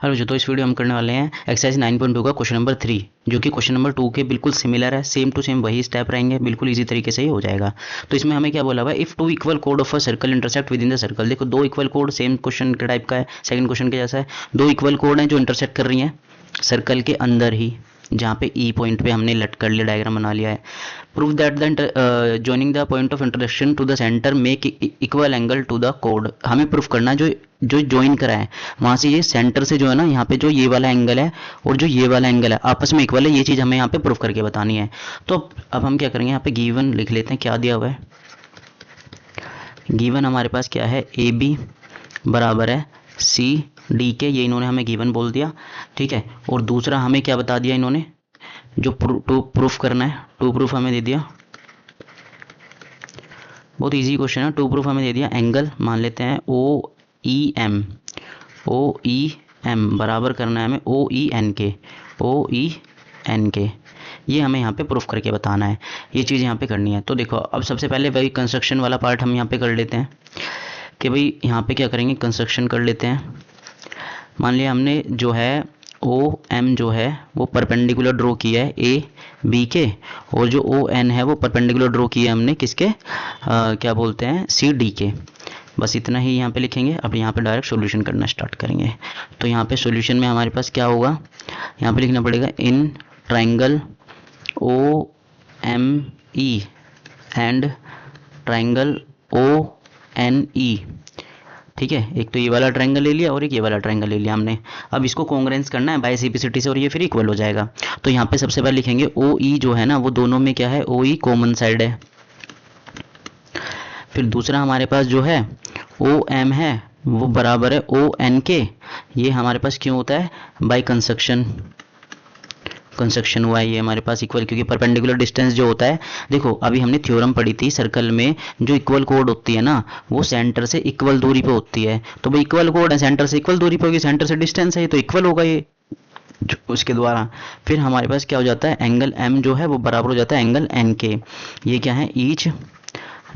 Hello जी, तो इस video हम करने वाले हैं एक्सरसाइज 9.2 का क्वेश्चन नंबर 3, जो कि क्वेश्चन नंबर 2 के बिल्कुल सिमिलर है। सेम टू सेम वही स्टेप रहेंगे, बिल्कुल इजी तरीके से ही हो जाएगा। तो इसमें हमें क्या बोला हुआ है, if two equal code of a circle intersect with in the circle. देखो, दो इक्वल कोड सेम क्वेश्चन के टाइप का है, सेकंड क्वेश्चन के जैसा है। दो इक्वल कोड हैं जो इंटरसेक्ट कर रही हैं सर्कल के अंदर ही, जहाँ पे ई पॉइंट पे हमने लट कर लिया, डायग्राम बना लिया है। Prove that the joining the point of intersection to the centre make equal angle to the कोड। हमें प्रूफ करना है जो जो ज्वाइन करा है वहाँ से, ये सेंटर से जो है ना, यहाँ पे जो ये वाला एंगल है और जो ये वाला एंगल है आपस में इक्वल है, ये चीज़ हमें यहाँ पे प्रूफ करके बतानी है। तो अब हम क्या करेंगे, यहाँ पे गिवन लिख लेते हैं, क्या दिया हुआ है। गिवन हमारे पास क्या है, ए बी बराबर है सी डी के, ये इन्होंने हमें गिवन बोल दिया, ठीक है। और दूसरा हमें क्या बता दिया इन्होंने, जो प्रूफ करना है, टू प्रूफ हमें दे दिया। बहुत इजी क्वेश्चन है। टू प्रूफ हमें दे दिया, एंगल मान लेते हैं ओ ई एम बराबर करना है हमें ओ ई एन के। ये हमें यहाँ पे प्रूफ करके बताना है, ये चीज़ यहाँ पे करनी है। तो देखो, अब सबसे पहले वही कंस्ट्रक्शन वाला पार्ट हम यहाँ पे कर लेते हैं कि भाई यहाँ पे क्या करेंगे, कंस्ट्रक्शन कर लेते हैं। मान लिया हमने जो है ओ एम जो है वो परपेंडिकुलर ड्रॉ किया है ए बी के, और जो ओ एन है वो परपेंडिकुलर ड्रॉ किया है हमने किसके, क्या बोलते हैं, सी डी के। बस इतना ही यहाँ पे लिखेंगे। अब यहाँ पे डायरेक्ट सॉल्यूशन करना स्टार्ट करेंगे। तो यहाँ पे सॉल्यूशन में हमारे पास क्या होगा, यहाँ पे लिखना पड़ेगा in triangle O M E and triangle O N E, ठीक है। एक तो ये वाला ट्रायंगल ले लिया और एक ये वाला ट्रायंगल ले लिया हमने। अब इसको कॉन्ग्रेंस करना है बायसिपिसिटी से, और ये फिर इक्वल हो जाएगा। तो यहाँ पे सबसे पहले लिखेंगे ओ ई जो है ना, वो दोनों में क्या है, ओ ई कॉमन साइड है। फिर दूसरा हमारे पास जो है ओ एम है वो बराबर है ओ एन के। ये हमारे पास क्यों होता है, बाय कंस्ट्रक्शन हुआ है ये हमारे पास इक्वल, क्योंकि परपेंडिकुलर डिस्टेंस जो होता है, देखो अभी हमने थ्योरम पढ़ी थी सर्कल में, जो इक्वल कोड होती है ना वो सेंटर से इक्वल दूरी पे होती है। तो भाई इक्वल कोड है, सेंटर से इक्वल दूरी पे होगी, सेंटर से डिस्टेंस है तो इक्वल होगा ये उसके द्वारा। फिर हमारे पास क्या हो जाता है, एंगल एम जो है वो बराबर हो जाता है एंगल एन के। ये क्या है, ईच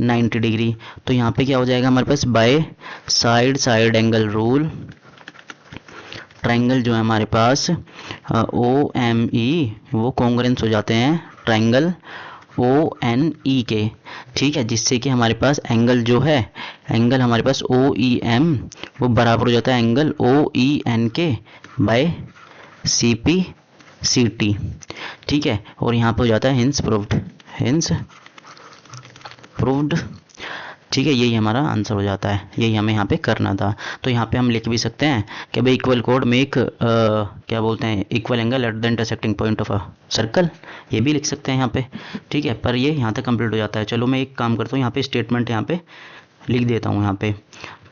90 डिग्री। तो यहाँ पे क्या हो जाएगा हमारे पास, by side angle rule triangle जो है हमारे पास ओ एम ई वो कॉन्ग्रेंस हो जाते हैं ट्रायंगल ओ एन ई के, ठीक है। जिससे कि हमारे पास एंगल जो है, एंगल हमारे पास ओ ई एम वो बराबर हो जाता है एंगल ओ ई एन के by C P C T, ठीक है। और यहाँ पे हो जाता है हिंस प्रूव्ड, ठीक है। यही हमारा आंसर हो जाता है, यही हमें यहाँ पे करना था। तो यहाँ पे हम लिख भी सकते हैं कि भाई इक्वल कोड मेक क्या बोलते हैं, equal angle at the intersecting point of a circle, ये भी लिख सकते हैं यहाँ पे, ठीक है। पर ये यहाँ तक कंप्लीट हो जाता है। चलो मैं एक काम करता हूँ, यहाँ पे स्टेटमेंट यहाँ पे लिख देता हूँ यहाँ पे।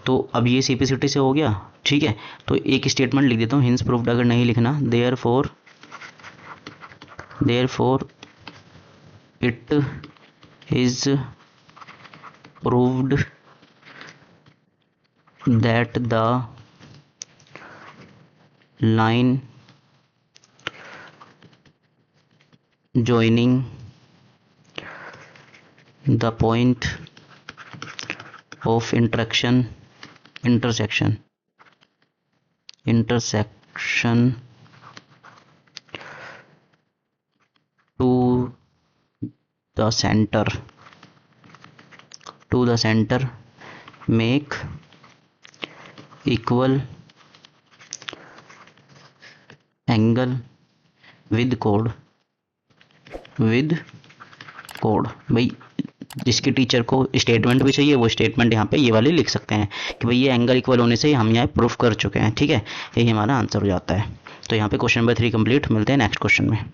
तो अब ये सीपीसीटी से हो गया, ठीक है। तो एक स्टेटमेंट लिख देता हूँ, हिंस प्रूव्ड अगर नहीं लिखना, therefore it is proved that the line joining the point of intersection to the center make equal angle with code भाई जिसके टीचर को स्टेटमेंट भी चाहिए वो स्टेटमेंट यहाँ पे ये वाले लिख सकते हैं कि भाई ये एंगल इक्वल होने से हम यहाँ प्रूफ कर चुके हैं, ठीक है। यही हमारा आंसर हो जाता है। तो यहाँ पे क्वेश्चन नंबर 3 कंप्लीट। मिलते हैं नेक्स्ट क्वेश्चन में।